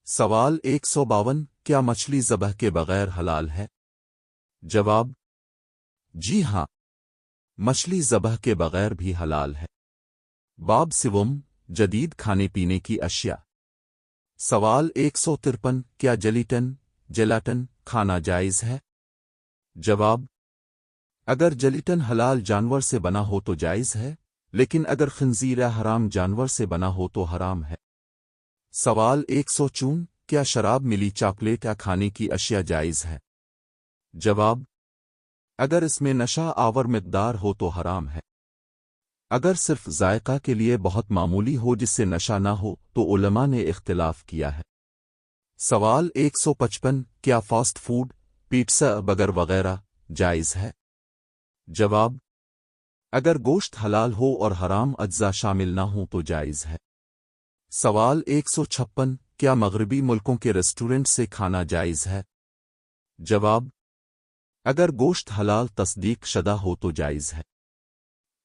سوال 152 کیا مچھلی ذبح کے بغیر حلال ہے؟ جواب: جی ہاں، مچھلی ذبح کے بغیر بھی حلال ہے۔ باب سوم جدید کھانے پینے کی اشیاء۔ سوال 153 کیا جیلاٹن کھانا جائز ہے؟ جواب: اگر جیلاٹن حلال جانور سے بنا ہو تو جائز ہے، لیکن اگر خنزیر یا حرام جانور سے بنا ہو تو حرام ہے۔ سوال 154 کیا شراب ملی چاکلیٹ یا کھانے کی اشیاء جائز ہے؟ جواب: اگر اس میں نشہ آور مقدار ہو تو حرام ہے۔ اگر صرف ذائقہ کے لیے بہت معمولی ہو جس سے نشہ نہ ہو تو علماء نے اختلاف کیا ہے۔ سوال 155 کیا فاسٹ فوڈ، پیٹزا، برگر وغیرہ جائز ہے؟ جواب: اگر گوشت حلال ہو اور حرام اجزاء شامل نہ ہوں تو جائز ہے۔ سوال 156 کیا مغربی ملکوں کے ریسٹورنٹ سے کھانا جائز ہے؟ جواب: اگر گوشت حلال تصدیق شدہ ہو تو جائز ہے،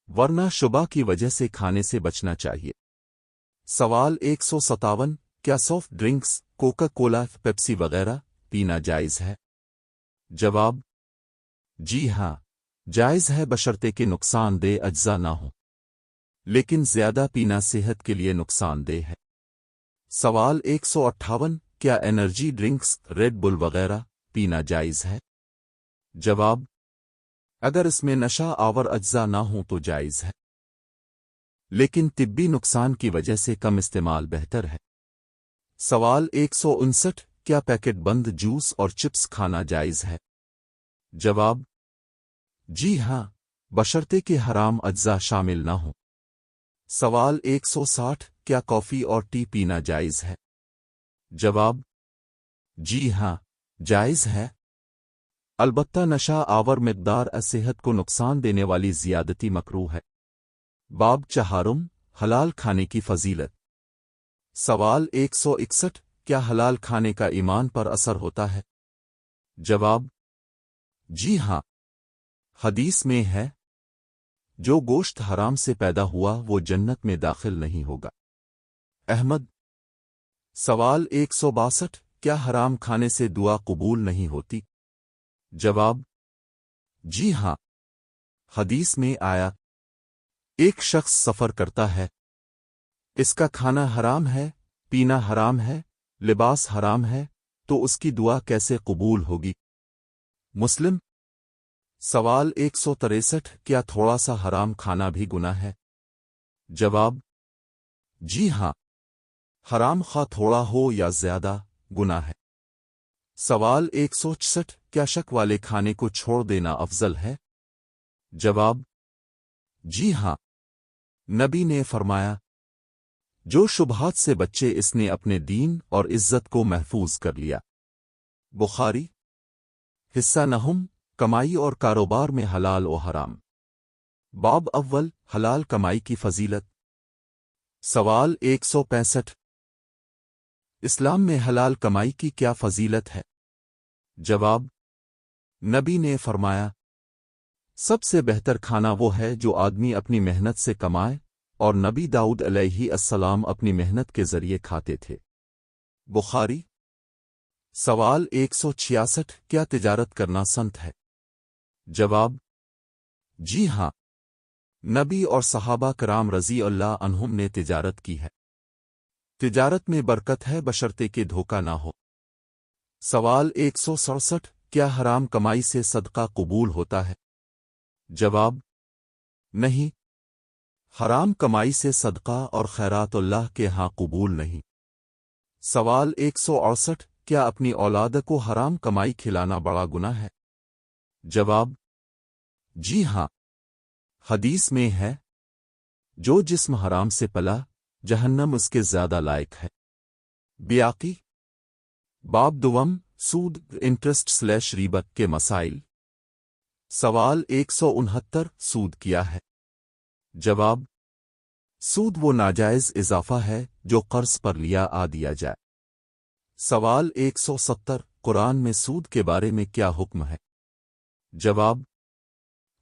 ورنہ شبہ کی وجہ سے کھانے سے بچنا چاہیے۔ سوال 157 کیا soft drinks, Coca Cola, Pepsi وغیرہ پینا جائز ہے؟ جواب: جی ہاں، جائز ہے بشرطے کہ نقصان دہ اجزاء نہ ہوں، لیکن زیادہ پینا صحت کے لیے نقصان دہ ہے۔ سوال 158 کیا انرجی ڈرنکس، ریڈ بل وغیرہ پینا جائز ہے؟ جواب: اگر اس میں نشہ آور اجزاء نہ ہوں تو جائز ہے، لیکن طبی نقصان کی وجہ سے کم استعمال بہتر ہے۔ سوال 159 کیا پیکٹ بند جوس اور چپس کھانا جائز ہے؟ جواب: جی ہاں، بشرطے کہ حرام اجزاء شامل نہ ہوں۔ سوال 160 کیا کافی اور ٹی پینا جائز ہے؟ جواب: جی ہاں، جائز ہے، البتہ نشہ آور مقدار صحت کو نقصان دینے والی زیادتی مکروہ ہے۔ باب چہارم حلال کھانے کی فضیلت۔ سوال 161 کیا حلال کھانے کا ایمان پر اثر ہوتا ہے؟ جواب: جی ہاں، حدیث میں ہے جو گوشت حرام سے پیدا ہوا وہ جنت میں داخل نہیں ہوگا۔ احمد۔ سوال 162 کیا حرام کھانے سے دعا قبول نہیں ہوتی؟ جواب: جی ہاں، حدیث میں آیا ایک شخص سفر کرتا ہے، اس کا کھانا حرام ہے، پینا حرام ہے، لباس حرام ہے، تو اس کی دعا کیسے قبول ہوگی؟ مسلم۔ سوال 163 کیا تھوڑا سا حرام کھانا بھی گناہ ہے؟ جواب: جی ہاں، حرام خواہ تھوڑا ہو یا زیادہ گناہ ہے۔ سوال 164 کیا شک والے کھانے کو چھوڑ دینا افضل ہے؟ جواب: جی ہاں، نبی نے فرمایا جو شبہات سے بچے اس نے اپنے دین اور عزت کو محفوظ کر لیا۔ بخاری۔ حصہ نہم کمائی اور کاروبار میں حلال و حرام۔ باب اول حلال کمائی کی فضیلت۔ سوال 165 اسلام میں حلال کمائی کی کیا فضیلت ہے؟ جواب: نبی نے فرمایا سب سے بہتر کھانا وہ ہے جو آدمی اپنی محنت سے کمائے، اور نبی داؤد علیہ السلام اپنی محنت کے ذریعے کھاتے تھے۔ بخاری۔ سوال 166 کیا تجارت کرنا سنت ہے؟ جواب: جی ہاں، نبی اور صحابہ کرام رضی اللہ عنہم نے تجارت کی ہے۔ تجارت میں برکت ہے بشرطے کہ دھوکہ نہ ہو۔ سوال 167 کیا حرام کمائی سے صدقہ قبول ہوتا ہے؟ جواب: نہیں، حرام کمائی سے صدقہ اور خیرات اللہ کے ہاں قبول نہیں۔ سوال 168 کیا اپنی اولاد کو حرام کمائی کھلانا بڑا گناہ ہے؟ جواب: جی ہاں، حدیث میں ہے جو جسم حرام سے پلا جہنم اس کے زیادہ لائق ہے۔ بیاقی۔ باب دوم سود انٹرسٹ / ریبت کے مسائل۔ سوال 169 سود کیا ہے؟ جواب: سود وہ ناجائز اضافہ ہے جو قرض پر دیا جائے۔ سوال 170 قرآن میں سود کے بارے میں کیا حکم ہے؟ جواب: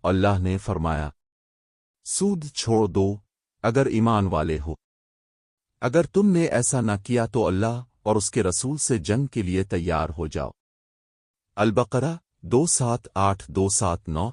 اللہ نے فرمایا سود چھوڑ دو اگر ایمان والے ہو، اگر تم نے ایسا نہ کیا تو اللہ اور اس کے رسول سے جنگ کے لیے تیار ہو جاؤ۔ البقرہ 278-279